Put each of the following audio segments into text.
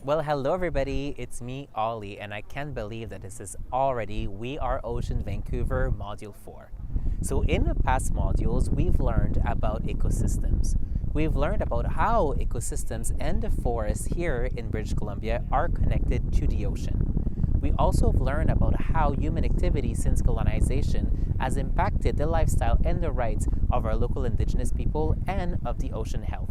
Well, hello everybody, it's me, Ollie, and I can't believe that this is already We Are Ocean Vancouver Module 4. So in the past modules, we've learned about ecosystems. We've learned about how ecosystems and the forests here in British Columbia are connected to the ocean. We also have learned about how human activity since colonization has impacted the lifestyle and the rights of our local Indigenous people and of the ocean health.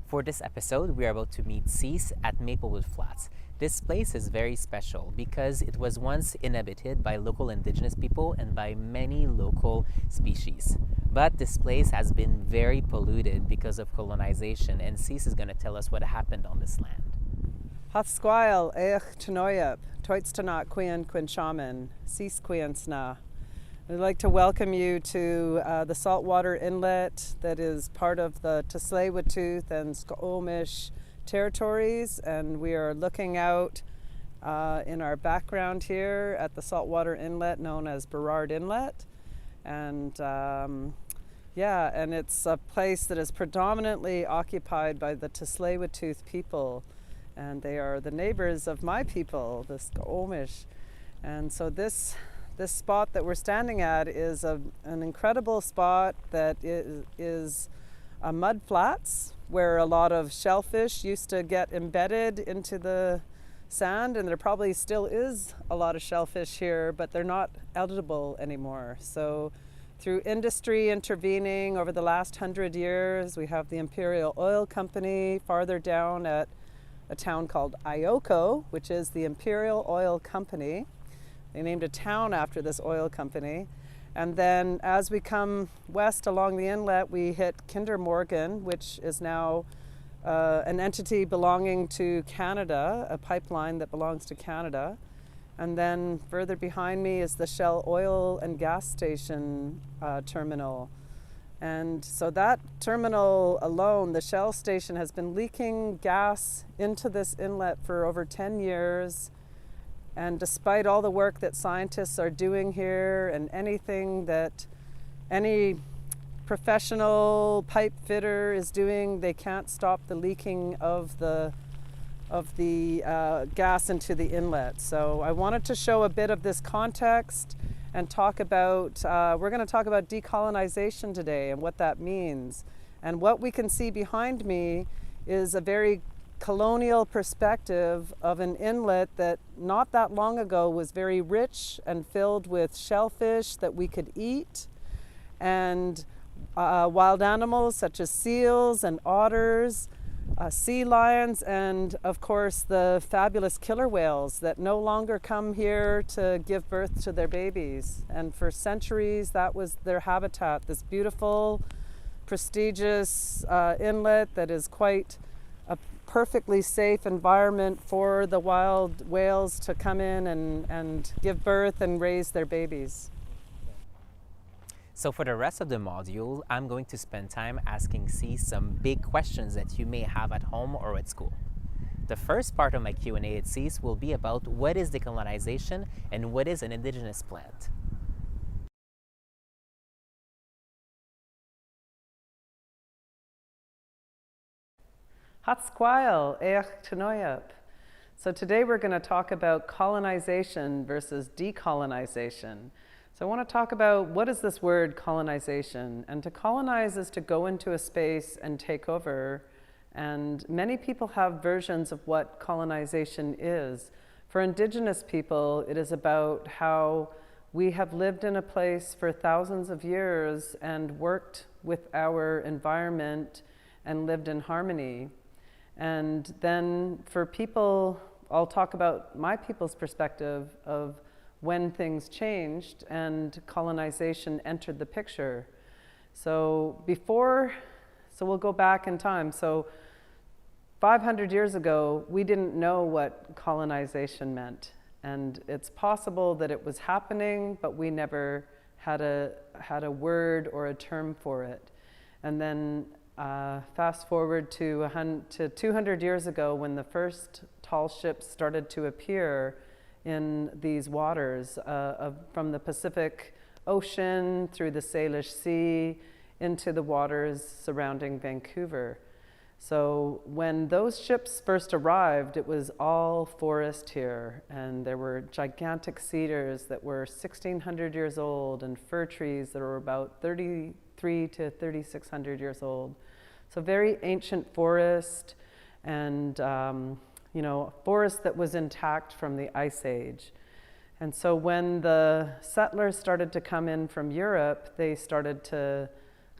For this episode, we are about to meet Cease at Maplewood Flats. This place is very special because it was once inhabited by local Indigenous people and by many local species. But this place has been very polluted because of colonization, and Cease is going to tell us what happened on this land. Hatsquile eich tenoyap, toitstanat quien shaman, Cease quien sna. I'd like to welcome you to the saltwater inlet that is part of the Tsleil-Waututh and Squamish territories, and we are looking out in our background here at the saltwater inlet known as Burrard Inlet. And and it's a place that is predominantly occupied by the Tsleil-Waututh people, and they are the neighbors of my people, the Squamish. And so this spot that we're standing at is an incredible spot that is a mud flats where a lot of shellfish used to get embedded into the sand, and there probably still is a lot of shellfish here, but they're not edible anymore. So through industry intervening over the last 100 years, we have the Imperial Oil Company farther down at a town called Ioko, which is the Imperial Oil Company. They named a town after this oil company. And then as we come west along the inlet, we hit Kinder Morgan, which is now an entity belonging to Canada, a pipeline that belongs to Canada. And then further behind me is the Shell oil and gas station terminal. And so that terminal alone, the Shell station, has been leaking gas into this inlet for over 10 years. And despite all the work that scientists are doing here and anything that any professional pipe fitter is doing, they can't stop the leaking of the gas into the inlet. So I wanted to show a bit of this context and talk about, we're going to talk about decolonization today and what that means. And what we can see behind me is a very colonial perspective of an inlet that not that long ago was very rich and filled with shellfish that we could eat, and wild animals such as seals and otters, sea lions, and of course the fabulous killer whales that no longer come here to give birth to their babies. And for centuries that was their habitat, this beautiful, prestigious inlet that is quite a perfectly safe environment for the wild whales to come in and give birth and raise their babies. So for the rest of the module, I'm going to spend time asking Cease some big questions that you may have at home or at school. The first part of my Q&A at Cease will be about what is decolonization and what is an Indigenous plant. Hatsquile eich tenoyap. So today we're going to talk about colonization versus decolonization. So I want to talk about what is this word colonization. And to colonize is to go into a space and take over. And many people have versions of what colonization is. For Indigenous people, it is about how we have lived in a place for thousands of years and worked with our environment and lived in harmony. And then for people, I'll talk about my people's perspective of when things changed and colonization entered the picture. So we'll go back in time. So 500 years ago, we didn't know what colonization meant. And it's possible that it was happening, but we never had a word or a term for it. And then fast forward to 200 years ago, when the first tall ships started to appear in these waters from the Pacific Ocean through the Salish Sea into the waters surrounding Vancouver. So when those ships first arrived, it was all forest here, and there were gigantic cedars that were 1,600 years old and fir trees that were about 3,300 to 3,600 years old. So very ancient forest, and forest that was intact from the Ice Age. And so when the settlers started to come in from Europe, they started to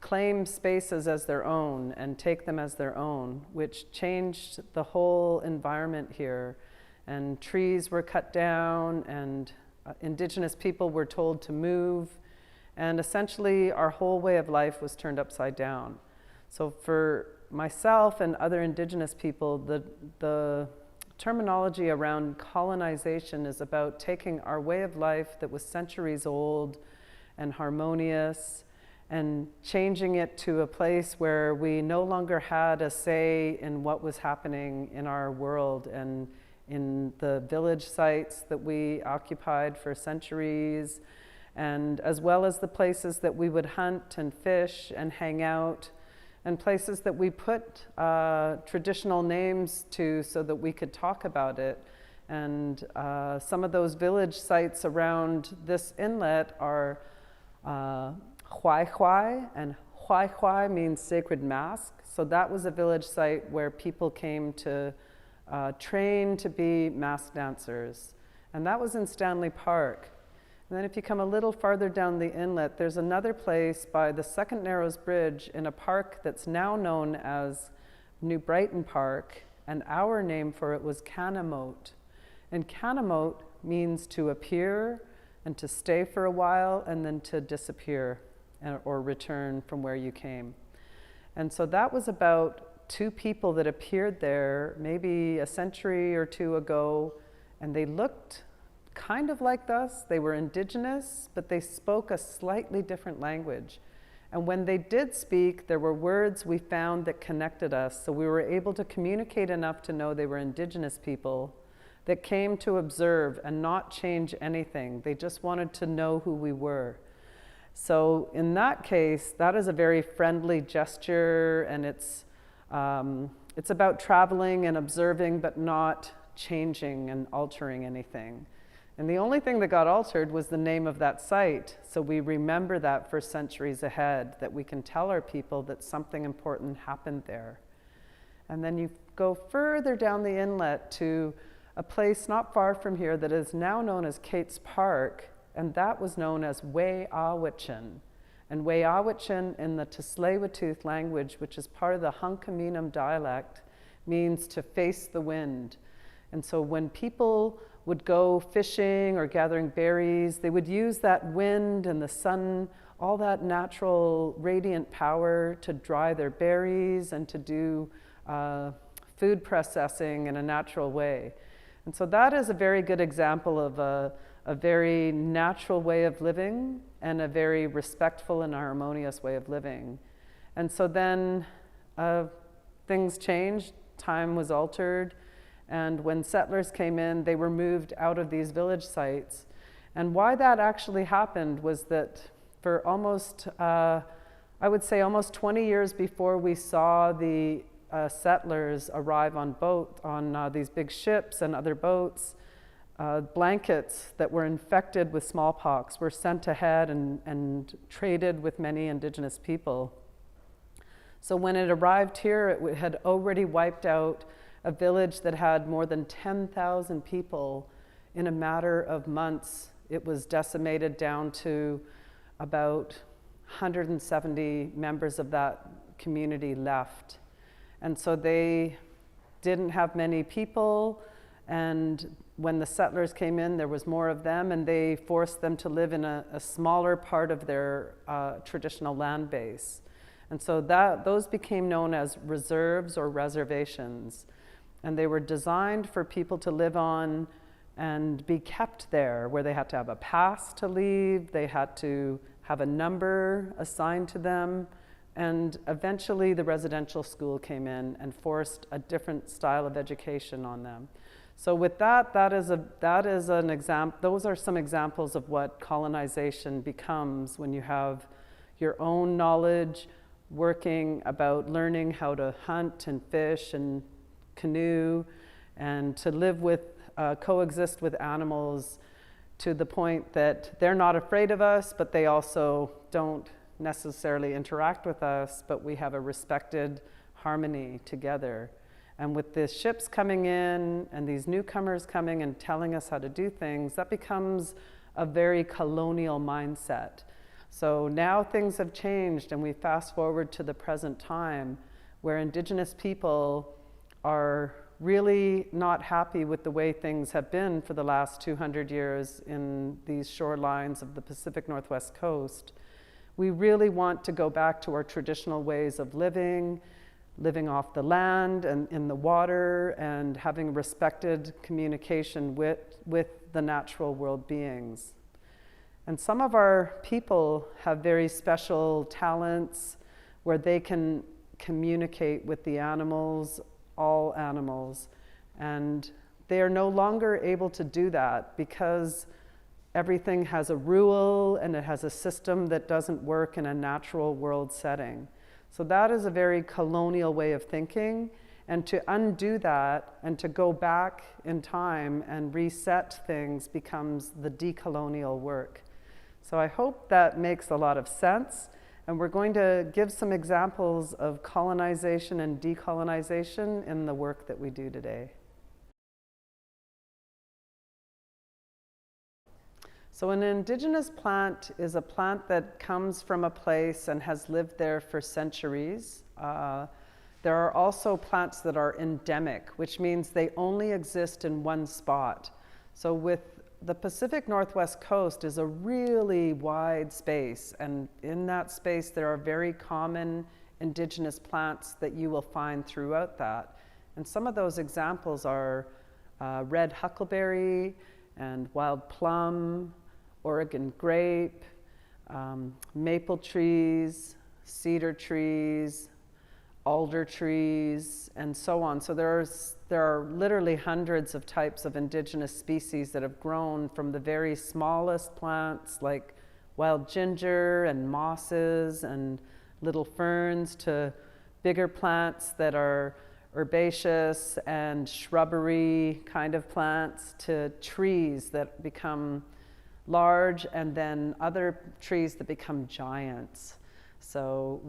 claim spaces as their own and take them as their own, which changed the whole environment here. And trees were cut down, and Indigenous people were told to move, and essentially our whole way of life was turned upside down. So for myself and other Indigenous people, the terminology around colonization is about taking our way of life that was centuries old and harmonious and changing it to a place where we no longer had a say in what was happening in our world and in the village sites that we occupied for centuries, and as well as the places that we would hunt and fish and hang out, and places that we put traditional names to so that we could talk about it. And some of those village sites around this inlet are Hwai Hwai, and Hwai Hwai means sacred mask. So that was a village site where people came to train to be mask dancers. And that was in Stanley Park. And then if you come a little farther down the inlet, there's another place by the Second Narrows Bridge in a park that's now known as New Brighton Park, and our name for it was Canamote. And Canamote means to appear and to stay for a while and then to disappear or return from where you came. And so that was about two people that appeared there maybe a century or two ago, and they looked kind of like us. They were Indigenous, but they spoke a slightly different language. And when they did speak, there were words we found that connected us, so we were able to communicate enough to know they were Indigenous people that came to observe and not change anything. They just wanted to know who we were. So in that case, that is a very friendly gesture, and it's about traveling and observing, but not changing and altering anything. And the only thing that got altered was the name of that site. So we remember that for centuries ahead, that we can tell our people that something important happened there. And then you go further down the inlet to a place not far from here that is now known as Kate's Park, and that was known as Wei-Awitchin. And Wei-Awitchin in the Tsleil-Waututh language, which is part of the Hunkaminam dialect, means to face the wind. And so when people would go fishing or gathering berries, they would use that wind and the sun, all that natural radiant power to dry their berries and to do food processing in a natural way. And so that is a very good example of a very natural way of living and a very respectful and harmonious way of living. And so then things changed, time was altered, and when settlers came in, they were moved out of these village sites. And why that actually happened was that for almost, I would say almost 20 years before we saw the settlers arrive on these big ships and other boats, blankets that were infected with smallpox were sent ahead and traded with many Indigenous people. So when it arrived here, it had already wiped out a village that had more than 10,000 people. In a matter of months, it was decimated down to about 170 members of that community left. And so they didn't have many people, and when the settlers came in, there was more of them, and they forced them to live in a smaller part of their traditional land base. And so those became known as reserves or reservations. And they were designed for people to live on and be kept there, where they had to have a pass to leave, they had to have a number assigned to them, and eventually the residential school came in and forced a different style of education on them. So with that is an example. Those are some examples of what colonization becomes when you have your own knowledge working about learning how to hunt and fish and canoe and to live with, coexist with animals to the point that they're not afraid of us, but they also don't necessarily interact with us, but we have a respected harmony together. And with the ships coming in and these newcomers coming and telling us how to do things, that becomes a very colonial mindset. So now things have changed, and we fast forward to the present time where Indigenous people are really not happy with the way things have been for the last 200 years in these shorelines of the Pacific Northwest coast. We really want to go back to our traditional ways of living off the land and in the water, and having respected communication with the natural world beings. And some of our people have very special talents where they can communicate with the animals, all animals, and they are no longer able to do that because everything has a rule and it has a system that doesn't work in a natural world setting. So that is a very colonial way of thinking, and to undo that and to go back in time and reset things becomes the decolonial work. So I hope that makes a lot of sense, and we're going to give some examples of colonization and decolonization in the work that we do today. So an indigenous plant is a plant that comes from a place and has lived there for centuries. There are also plants that are endemic, which means they only exist in one spot. So with the Pacific Northwest coast is a really wide space, and in that space there are very common indigenous plants that you will find throughout that. And some of those examples are red huckleberry and wild plum, Oregon grape, maple trees, cedar trees, alder trees, and so on. So there are literally hundreds of types of indigenous species that have grown from the very smallest plants like wild ginger and mosses and little ferns to bigger plants that are herbaceous and shrubbery kind of plants to trees that become large, and then other trees that become giants. So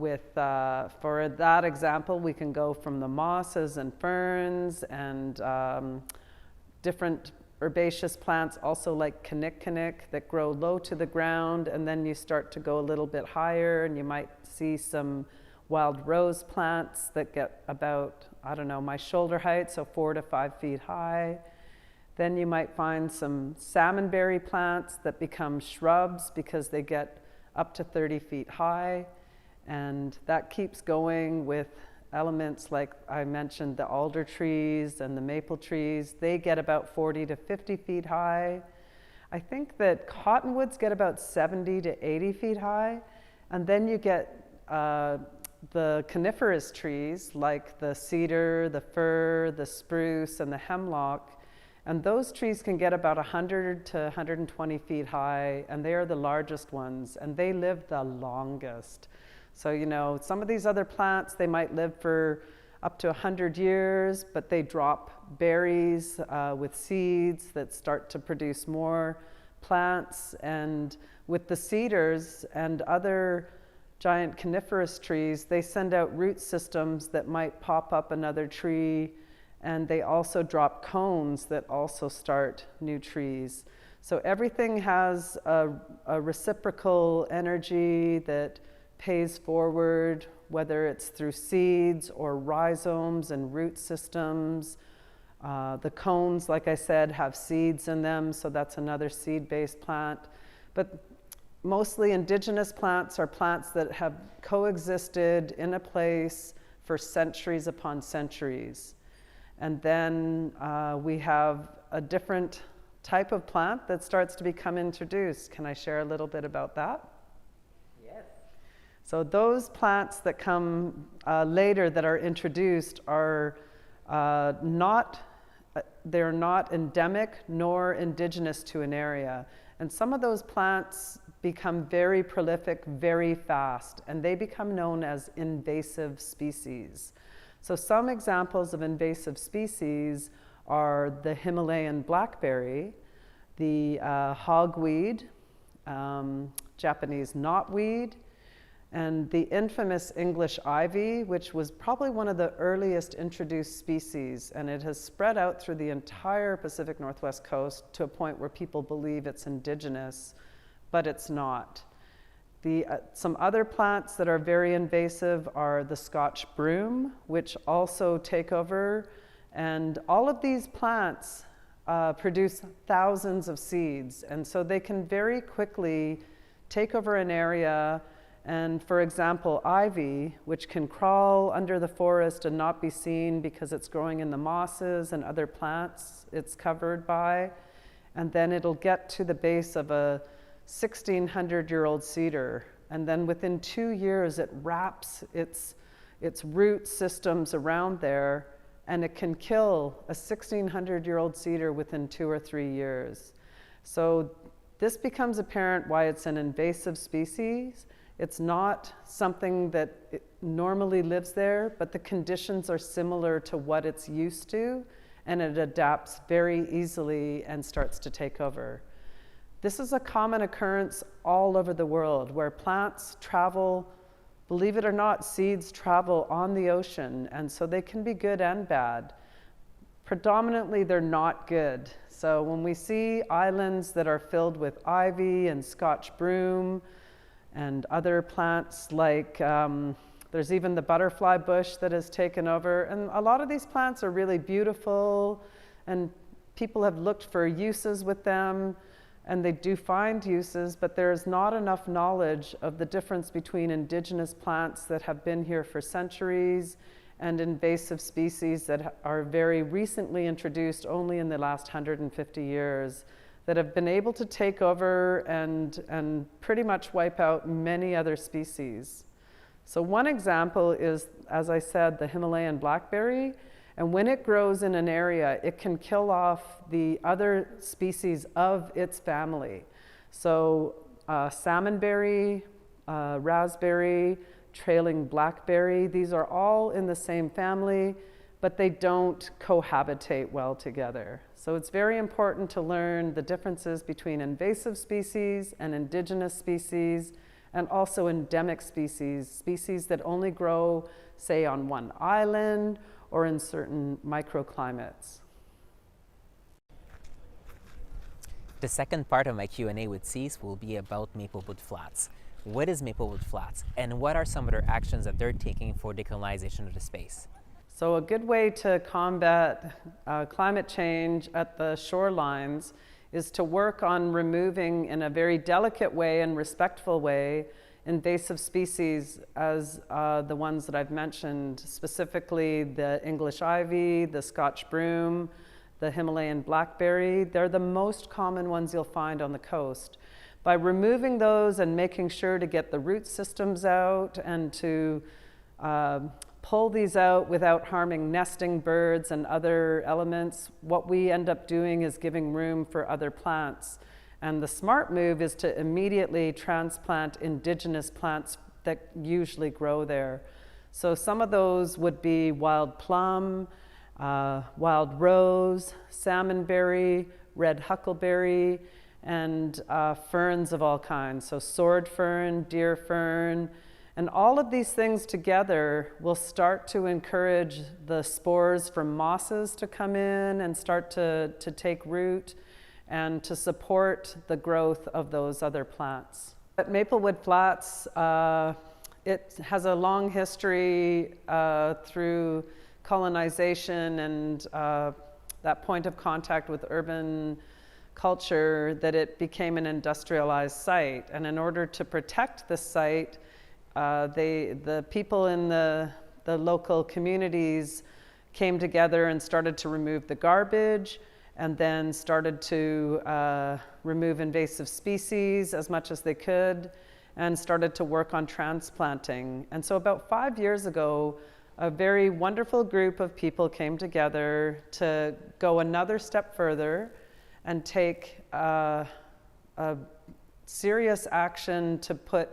for that example, we can go from the mosses and ferns and different herbaceous plants, also like kinnick that grow low to the ground, and then you start to go a little bit higher and you might see some wild rose plants that get about, I don't know, my shoulder height, so 4 to 5 feet high. Then you might find some salmonberry plants that become shrubs because they get up to 30 feet high. And that keeps going with elements like I mentioned, the alder trees and the maple trees. They get about 40 to 50 feet high. I think that cottonwoods get about 70 to 80 feet high. And then you get the coniferous trees like the cedar, the fir, the spruce, and the hemlock. And those trees can get about 100 to 120 feet high, and they are the largest ones, and they live the longest. So, you know, some of these other plants, they might live for up to 100 years, but they drop berries with seeds that start to produce more plants. And with the cedars and other giant coniferous trees, they send out root systems that might pop up another tree, and they also drop cones that also start new trees. So everything has a reciprocal energy that pays forward, whether it's through seeds or rhizomes and root systems. The cones, like I said, have seeds in them, so that's another seed-based plant. But mostly indigenous plants are plants that have coexisted in a place for centuries upon centuries. And then we have a different type of plant that starts to become introduced. Can I share a little bit about that? Yes. So those plants that come later that are introduced are they're not endemic nor indigenous to an area. And some of those plants become very prolific very fast, and they become known as invasive species. So some examples of invasive species are the Himalayan blackberry, the hogweed, Japanese knotweed, and the infamous English ivy, which was probably one of the earliest introduced species, and it has spread out through the entire Pacific Northwest coast to a point where people believe it's indigenous, but it's not. Some other plants that are very invasive are the Scotch broom, which also take over, and all of these plants produce thousands of seeds, and so they can very quickly take over an area. And for example, ivy, which can crawl under the forest and not be seen because it's growing in the mosses and other plants it's covered by, and then it'll get to the base of a 1,600-year-old cedar, and then within 2 years it wraps its root systems around there, and it can kill a 1,600-year-old cedar within 2 or 3 years. So this becomes apparent why it's an invasive species. It's not something that normally lives there, but the conditions are similar to what it's used to, and it adapts very easily and starts to take over. This is a common occurrence all over the world, where plants travel, believe it or not, seeds travel on the ocean, and so they can be good and bad. Predominantly, they're not good. So when we see islands that are filled with ivy and Scotch broom, and other plants like, there's even the butterfly bush that has taken over. And a lot of these plants are really beautiful, and people have looked for uses with them, and they do find uses, but there's not enough knowledge of the difference between indigenous plants that have been here for centuries and invasive species that are very recently introduced only in the last 150 years. That have been able to take over and pretty much wipe out many other species. So one example is, as I said, the Himalayan blackberry. And when it grows in an area, it can kill off the other species of its family. So salmonberry, raspberry, trailing blackberry, these are all in the same family, but they don't cohabitate well together. So it's very important to learn the differences between invasive species and indigenous species, and also endemic species, species that only grow, say, on one island or in certain microclimates. The second part of my Q&A with Cease will be about Maplewood Flats. What is Maplewood Flats, and what are some of their actions that they're taking for decolonization of the space? So a good way to combat climate change at the shorelines is to work on removing, in a very delicate way and respectful way, invasive species as the ones that I've mentioned, specifically the English ivy, the Scotch broom, the Himalayan blackberry. They're the most common ones you'll find on the coast. By removing those and making sure to get the root systems out and to pull these out without harming nesting birds and other elements, what we end up doing is giving room for other plants. And the smart move is to immediately transplant indigenous plants that usually grow there. So some of those would be wild plum, wild rose, salmonberry, red huckleberry, and ferns of all kinds. So sword fern, deer fern, and all of these things together will start to encourage the spores from mosses to come in and start to take root. and to support the growth of those other plants. At Maplewood Flats, it has a long history through colonization and that point of contact with urban culture, that it became an industrialized site. And in order to protect the site, the people in the local communities came together and started to remove the garbage, and then started to remove invasive species as much as they could, and started to work on transplanting. And so about 5 years ago, a very wonderful group of people came together to go another step further and take a serious action to put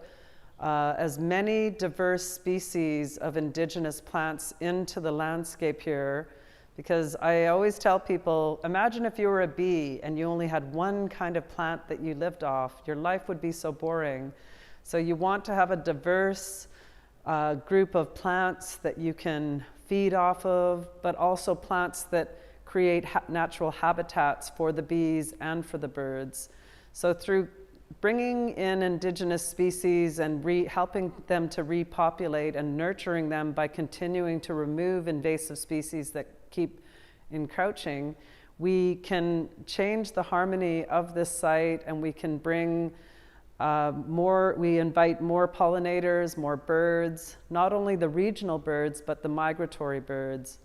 as many diverse species of indigenous plants into the landscape here. Because I always tell people, imagine if you were a bee and you only had one kind of plant that you lived off. Your life would be so boring. So you want to have a diverse group of plants that you can feed off of, but also plants that create natural habitats for the bees and for the birds. So through bringing in indigenous species and helping them to repopulate and nurturing them by continuing to remove invasive species that keep encroaching, we can change the harmony of this site, and we can bring we invite more pollinators, more birds, not only the regional birds, but the migratory birds.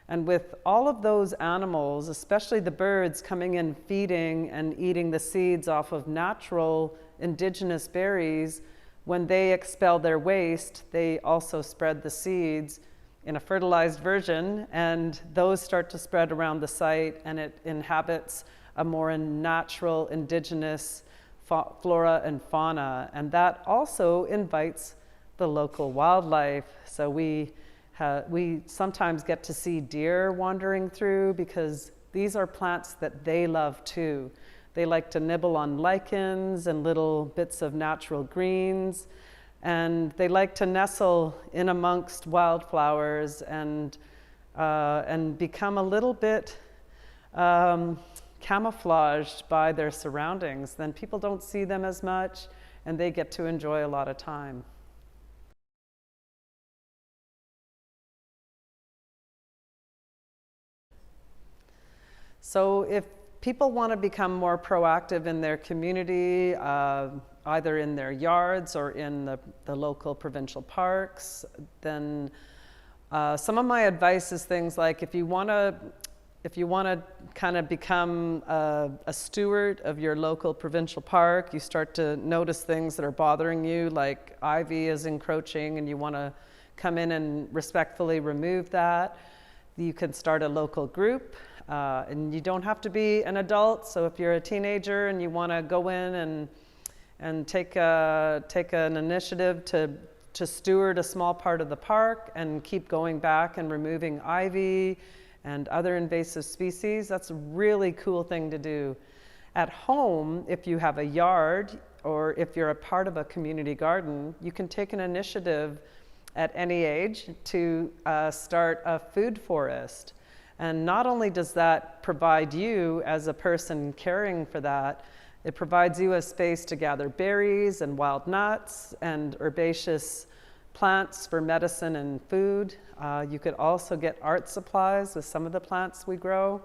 And with all of those animals, especially the birds coming in feeding and eating the seeds off of natural indigenous berries, when they expel their waste, they also spread the seeds in a fertilized version, and those start to spread around the site, and it inhabits a more natural indigenous flora and fauna. And that also invites the local wildlife. So we sometimes get to see deer wandering through, because these are plants that they love too. They like to nibble on lichens and little bits of natural greens, and they like to nestle in amongst wildflowers and become a little bit camouflaged by their surroundings. Then people don't see them as much, and they get to enjoy a lot of time. So if people want to become more proactive in their community, either in their yards or in the local provincial parks, then some of my advice is things like, if you want to kind of become a steward of your local provincial park, you start to notice things that are bothering you, like ivy is encroaching, and you want to come in and respectfully remove that. You can start a local group. And you don't have to be an adult. So if you're a teenager and you want to go in and take an initiative to steward a small part of the park and keep going back and removing ivy and other invasive species, that's a really cool thing to do. At home, if you have a yard or if you're a part of a community garden, you can take an initiative at any age to start a food forest. And not only does that provide you as a person caring for that, it provides you a space to gather berries and wild nuts and herbaceous plants for medicine and food. You could also get art supplies with some of the plants we grow.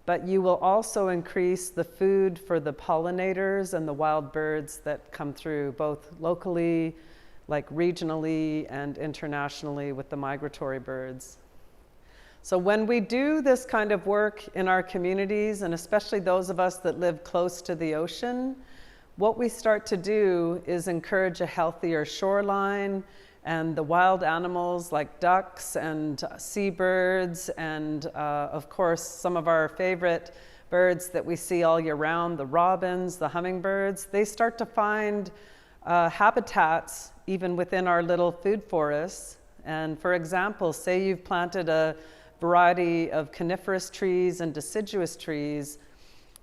But you will also increase the food for the pollinators and the wild birds that come through, both locally, like regionally, and internationally with the migratory birds. So when we do this kind of work in our communities, and especially those of us that live close to the ocean, what we start to do is encourage a healthier shoreline, and the wild animals like ducks and seabirds, and of course some of our favorite birds that we see all year round, the robins, the hummingbirds, they start to find habitats even within our little food forests. And for example, say you've planted a variety of coniferous trees and deciduous trees,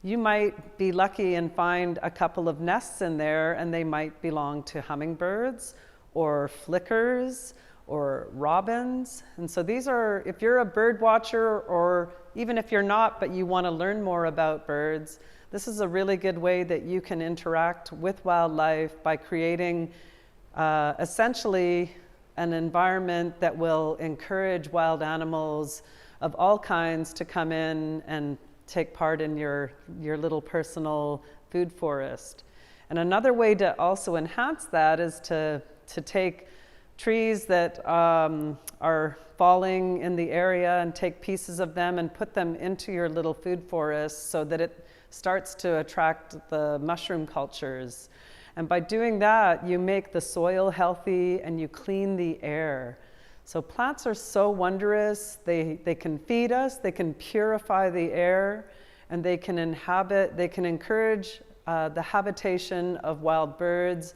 you might be lucky and find a couple of nests in there, and they might belong to hummingbirds or flickers or robins. And so these are, if you're a bird watcher, or even if you're not but you want to learn more about birds, This is a really good way that you can interact with wildlife by creating essentially an environment that will encourage wild animals of all kinds to come in and take part in your little personal food forest. And another way to also enhance that is to take trees that are falling in the area and take pieces of them and put them into your little food forest so that it starts to attract the mushroom cultures. And by doing that, you make the soil healthy and you clean the air. So plants are so wondrous. They can feed us, they can purify the air, and they can encourage the habitation of wild birds,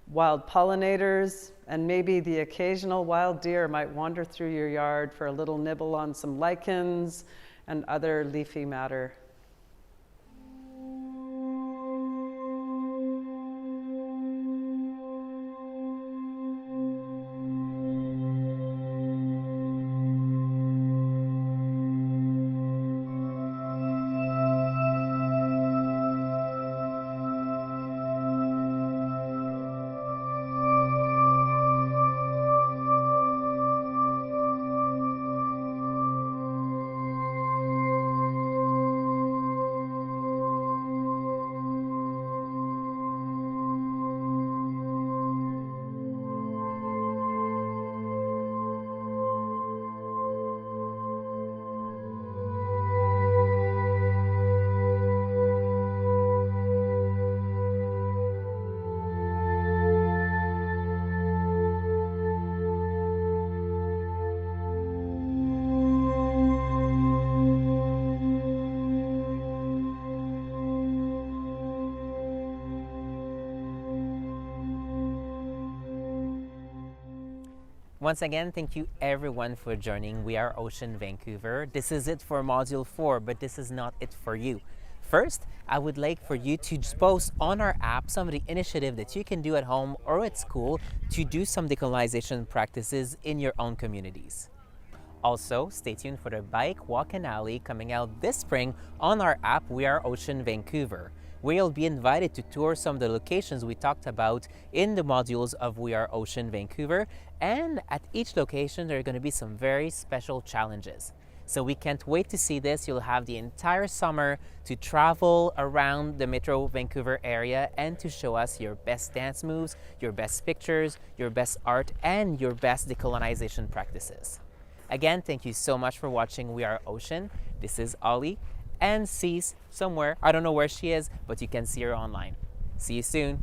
wild pollinators, and maybe the occasional wild deer might wander through your yard for a little nibble on some lichens and other leafy matter. Once again, thank you everyone for joining We Are Ocean Vancouver. This is it for Module 4, but this is not it for you. First, I would like for you to post on our app some of the initiative that you can do at home or at school to do some decolonization practices in your own communities. Also, stay tuned for the Bike, Walk and Alley coming out this spring on our app We Are Ocean Vancouver, where you'll be invited to tour some of the locations we talked about in the modules of We Are Ocean Vancouver, and at each location there are going to be some very special challenges. So we can't wait to see this. You'll have the entire summer to travel around the Metro Vancouver area and to show us your best dance moves, your best pictures, your best art, and your best decolonization practices. Again, thank you so much for watching We Are Ocean. This is Ollie, and Cease somewhere. I don't know where she is, but you can see her online. See you soon.